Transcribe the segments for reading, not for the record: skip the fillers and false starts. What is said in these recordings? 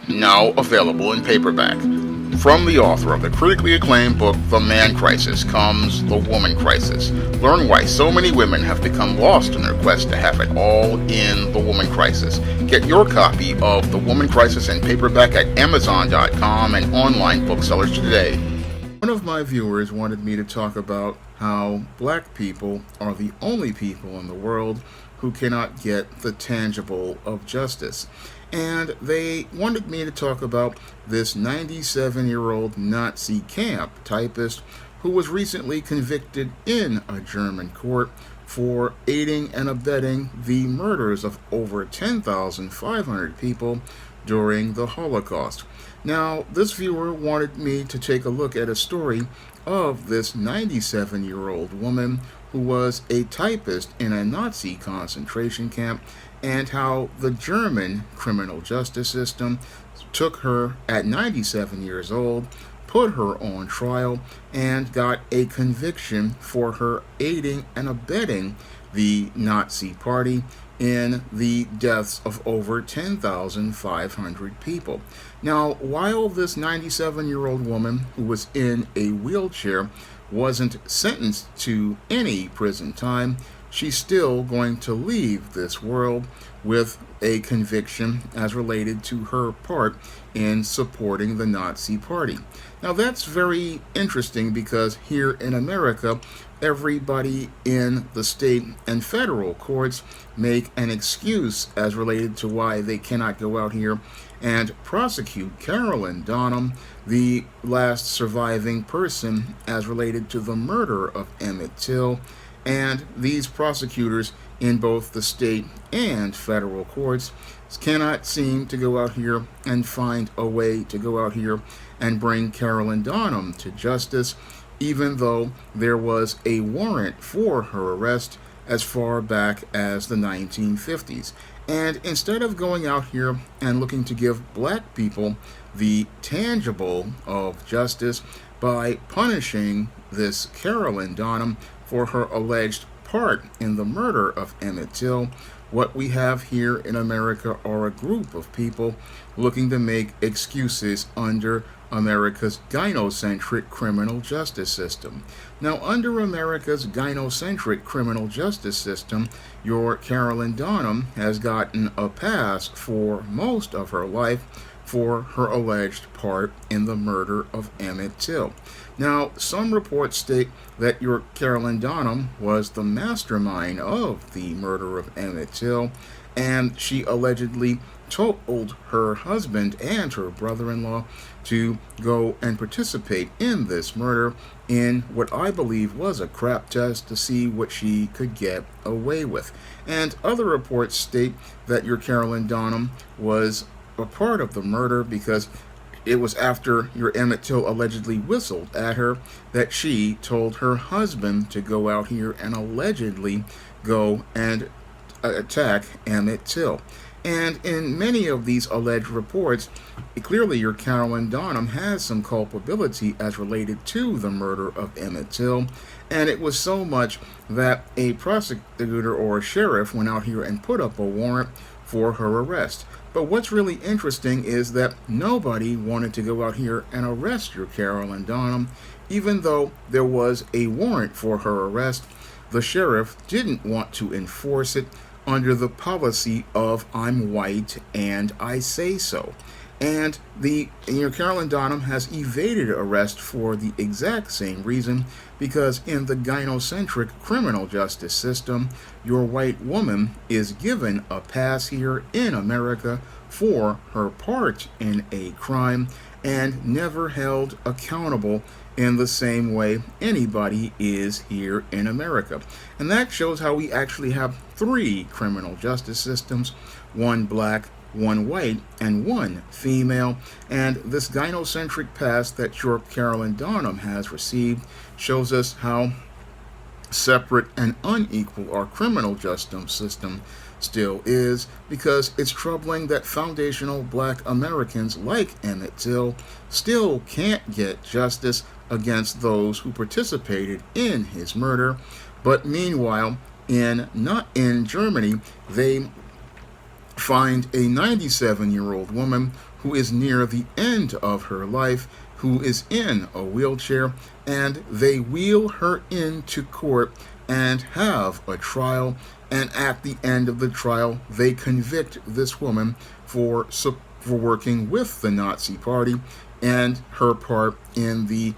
now available in paperback. From the author of the critically acclaimed book The Man Crisis comes The Woman Crisis. Learn why so many women have become lost in their quest to have it all in The Woman Crisis. Get your copy of The Woman Crisis in paperback at Amazon.com and online booksellers today. One of my viewers wanted me to talk about how black people are the only people in the world who cannot get the tangible of justice. And they wanted me to talk about this 97-year-old Nazi camp typist who was recently convicted in a German court for aiding and abetting the murders of over 10,500 people during the Holocaust. Now, this viewer wanted me to take a look at a story of this 97-year-old woman who was a typist in a Nazi concentration camp, and how the German criminal justice system took her at 97 years old, put her on trial, and got a conviction for her aiding and abetting the Nazi Party in the deaths of over 10,500 people. Now, while this 97-year-old woman who was in a wheelchair wasn't sentenced to any prison time, she's still going to leave this world with a conviction as related to her part in supporting the Nazi Party. Now, that's very interesting because here in America, everybody in the state and federal courts make an excuse as related to why they cannot go out here and prosecute Carolyn Donham, the last surviving person as related to the murder of Emmett Till. And these prosecutors in both the state and federal courts cannot seem to go out here and find a way to go out here and bring Carolyn Donham to justice, even though there was a warrant for her arrest as far back as the 1950s. And instead of going out here and looking to give black people the tangible of justice by punishing this Carolyn Donham for her alleged part in the murder of Emmett Till, what we have here in America are a group of people looking to make excuses under America's gynocentric criminal justice system. Now, under America's gynocentric criminal justice system, your Carolyn Donham has gotten a pass for most of her life for her alleged part in the murder of Emmett Till. Now, some reports state that your Carolyn Donham was the mastermind of the murder of Emmett Till, and she allegedly told her husband and her brother-in-law to go and participate in this murder in what I believe was a crap test to see what she could get away with. And other reports state that your Carolyn Donham was a part of the murder because it was after your Emmett Till allegedly whistled at her that she told her husband to go out here and allegedly go and attack Emmett Till. And in many of these alleged reports, clearly your Carolyn Donham has some culpability as related to the murder of Emmett Till. And it was so much that a prosecutor or a sheriff went out here and put up a warrant for her arrest. But what's really interesting is that nobody wanted to go out here and arrest your Carolyn Donham, even though there was a warrant for her arrest. The sheriff didn't want to enforce it under the policy of I'm white and I say so. And your Carolyn Donham has evaded arrest for the exact same reason, because in the gynocentric criminal justice system, your white woman is given a pass here in America for her part in a crime and never held accountable in the same way anybody is here in America. And that shows how we actually have three criminal justice systems: one black, one white, and one female. And this gynocentric pass that your Carolyn Donham has received shows us how separate and unequal our criminal justice system still is, because it's troubling that foundational black Americans like Emmett Till still can't get justice against those who participated in his murder. But meanwhile, not in Germany, they find a 97-year-old woman who is near the end of her life, who is in a wheelchair, and they wheel her into court and have a trial. And at the end of the trial, they convict this woman for working with the Nazi Party and her part in the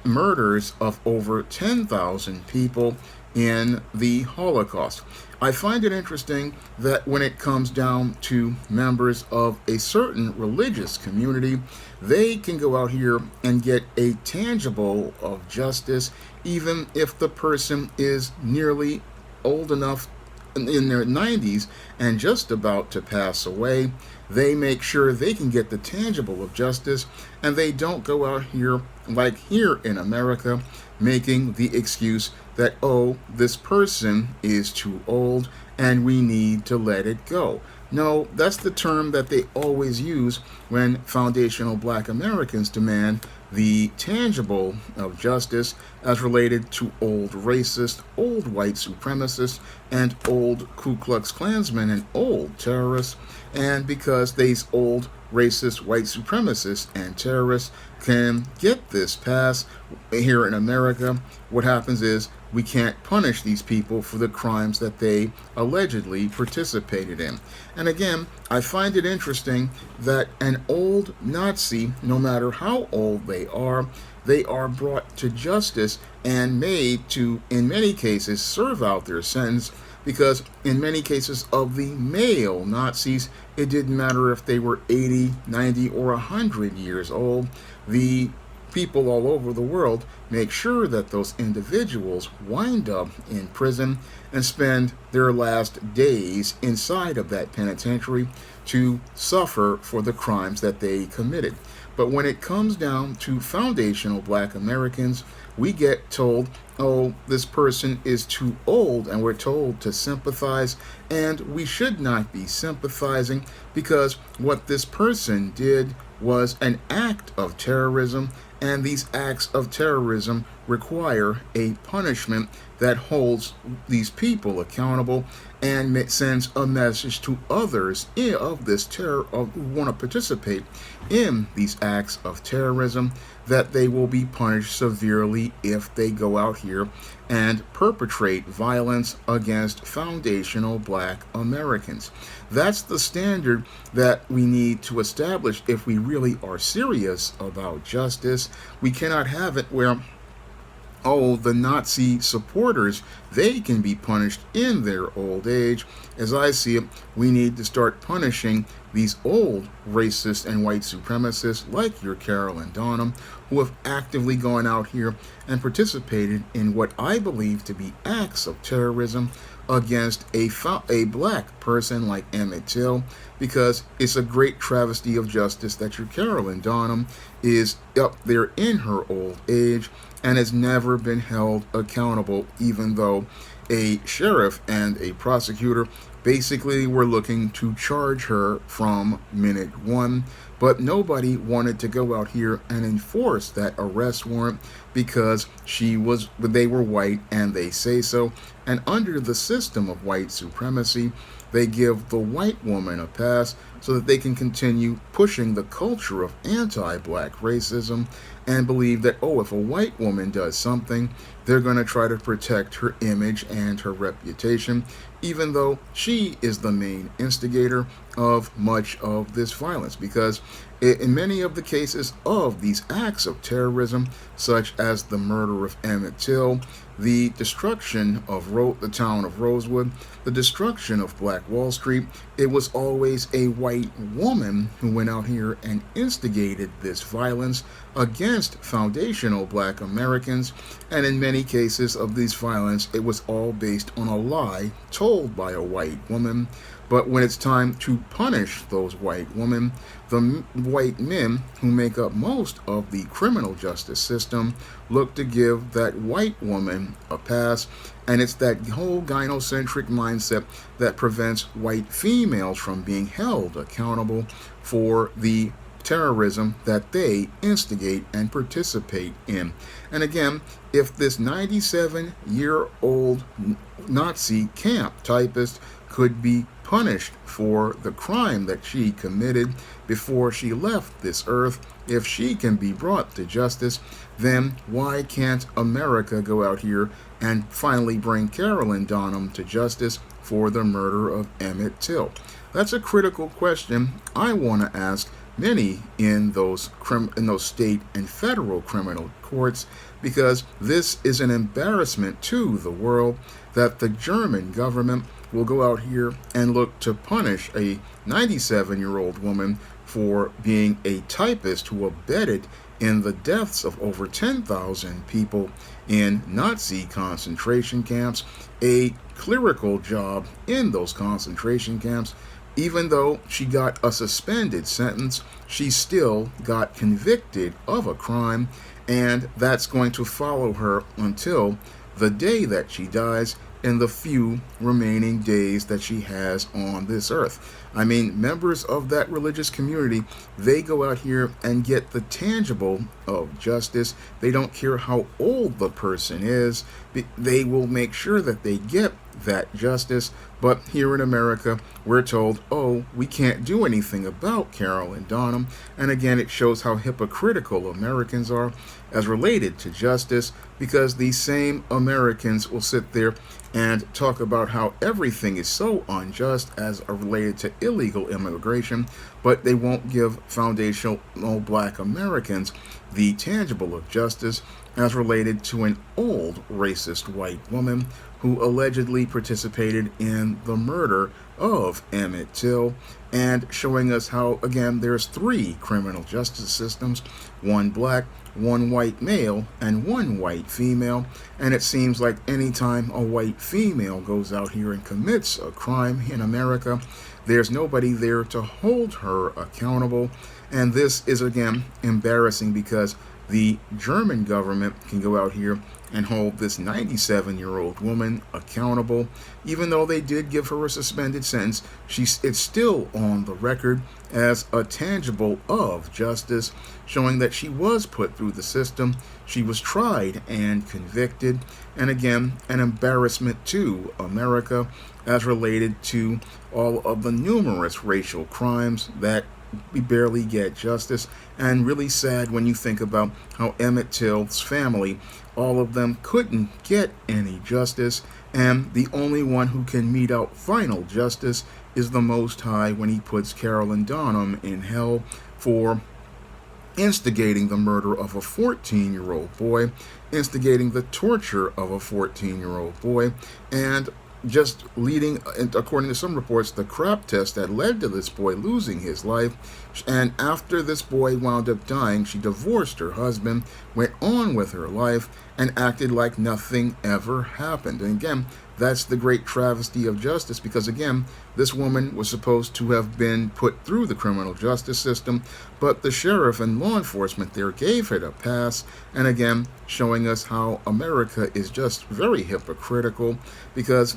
murders of over 10,000 people in the Holocaust. I find it interesting that when it comes down to members of a certain religious community, they can go out here and get a tangible of justice, even if the person is nearly old enough in their 90s and just about to pass away. They make sure they can get the tangible of justice, and they don't go out here like here in America making the excuse that, oh, this person is too old and we need to let it go. No, that's the term that they always use when foundational Black Americans demand the tangible of justice as related to old racist, old white supremacists, and old Ku Klux Klansmen and old terrorists. And because these old racist, white supremacists and terrorists can get this pass here in America, what happens is we can't punish these people for the crimes that they allegedly participated in. And again, I find it interesting that an old Nazi, no matter how old they are brought to justice and made to, in many cases, serve out their sentence, because in many cases of the male Nazis, it didn't matter if they were 80, 90, or 100 years old. The people all over the world make sure that those individuals wind up in prison and spend their last days inside of that penitentiary to suffer for the crimes that they committed. But when it comes down to foundational Black Americans, we get told, oh, this person is too old, and we're told to sympathize, and we should not be sympathizing because what this person did was an act of terrorism, and these acts of terrorism require a punishment that holds these people accountable and sends a message to others of this terror who want to participate in these acts of terrorism that they will be punished severely if they go out here and perpetrate violence against foundational Black Americans. That's the standard that we need to establish if we really are serious about justice. We cannot have it where, oh, the Nazi supporters, they can be punished in their old age. As I see it, we need to start punishing these old racist and white supremacists like your Carolyn Donham, who have actively gone out here and participated in what I believe to be acts of terrorism against a Black person like Emmett Till, because it's a great travesty of justice that your Carolyn Donham is up there in her old age and has never been held accountable, even though a sheriff and a prosecutor basically were looking to charge her from minute one, but nobody wanted to go out here and enforce that arrest warrant because they were white and they say so. And under the system of white supremacy, they give the white woman a pass so that they can continue pushing the culture of anti-Black racism and believe that, oh, if a white woman does something, they're going to try to protect her image and her reputation, even though she is the main instigator of much of this violence. Because in many of the cases of these acts of terrorism, such as the murder of Emmett Till, the destruction of the town of Rosewood, the destruction of Black Wall Street, it was always a white woman who went out here and instigated this violence against foundational Black Americans. And in many cases of these violence, it was all based on a lie told by a white woman. But when it's time to punish those white women, the white men who make up most of the criminal justice system look to give that white woman a pass. And it's that whole gynocentric mindset that prevents white females from being held accountable for the terrorism that they instigate and participate in. And again, if this 97-year-old Nazi camp typist could be punished for the crime that she committed before she left this earth, if she can be brought to justice, then why can't America go out here and finally bring Carolyn Donham to justice for the murder of Emmett Till? That's a critical question I want to ask many in those state and federal criminal courts, because this is an embarrassment to the world that the German government will go out here and look to punish a 97-year-old woman for being a typist who abetted in the deaths of over 10,000 people in Nazi concentration camps, a clerical job in those concentration camps. Even though she got a suspended sentence, she still got convicted of a crime, and that's going to follow her until the day that she dies, in the few remaining days that she has on this earth. I mean, members of that religious community, they go out here and get the tangible of justice. They don't care how old the person is. They will make sure that they get that justice. But here in America, we're told, oh, we can't do anything about Carolyn Donham. And again, it shows how hypocritical Americans are as related to justice, because these same Americans will sit there and talk about how everything is so unjust as related to illegal immigration, but they won't give foundational black Americans the tangible of justice as related to an old racist white woman who allegedly participated in the murder of Emmett Till, and showing us how, again, there's three criminal justice systems, one black, one white male, and one white female. And it seems like anytime a white female goes out here and commits a crime in America, there's nobody there to hold her accountable. And this is, again, embarrassing, because the German government can go out here and hold this 97-year-old woman accountable. Even though they did give her a suspended sentence, it's still on the record as a tangible of justice, showing that she was put through the system, she was tried and convicted, and again, an embarrassment to America as related to all of the numerous racial crimes that we barely get justice. And really sad when you think about how Emmett Till's family, all of them couldn't get any justice, and the only one who can mete out final justice is the Most High when he puts Carolyn Donham in hell for instigating the murder of a 14-year-old boy, instigating the torture of a 14-year-old boy, and just leading, according to some reports, the crap test that led to this boy losing his life. And after this boy wound up dying, she divorced her husband, went on with her life, and acted like nothing ever happened. And again, that's the great travesty of justice, because again, this woman was supposed to have been put through the criminal justice system, but the sheriff and law enforcement there gave her a pass. And again, showing us how America is just very hypocritical, because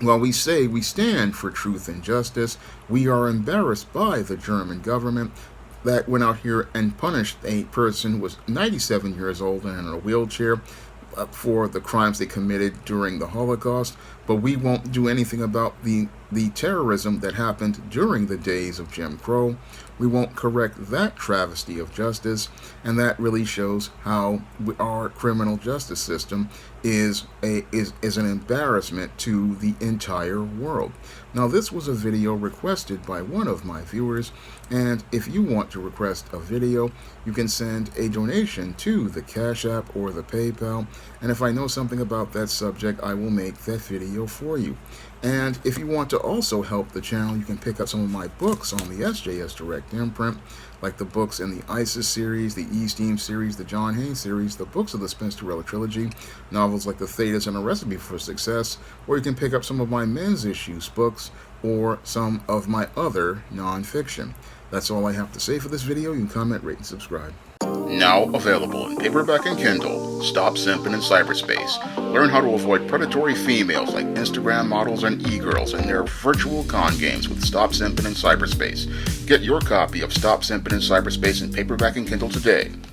while we say we stand for truth and justice, we are embarrassed by the German government that went out here and punished a person who was 97 years old and in a wheelchair for the crimes they committed during the Holocaust. But we won't do anything about the terrorism that happened during the days of Jim Crow. We won't correct that travesty of justice, and that really shows how our criminal justice system is an embarrassment to the entire world. Now, this was a video requested by one of my viewers, and if you want to request a video, you can send a donation to the Cash App or the PayPal, and if I know something about that subject, I will make that video for you. And if you want to also help the channel, you can pick up some of my books on the SJS Direct imprint, like the books in the ISIS series, the E-Steam series, the John Haynes series, the books of the Spinsterella trilogy, novels like The Thetis and A Recipe for Success, or you can pick up some of my men's issues books or some of my other non-fiction. That's all I have to say for this video. You can comment, rate, and subscribe. Now available in paperback and Kindle, Stop Simping in Cyberspace. Learn how to avoid predatory females like Instagram models and e-girls in their virtual con games with Stop Simping in Cyberspace. Get your copy of Stop Simping in Cyberspace in paperback and Kindle today.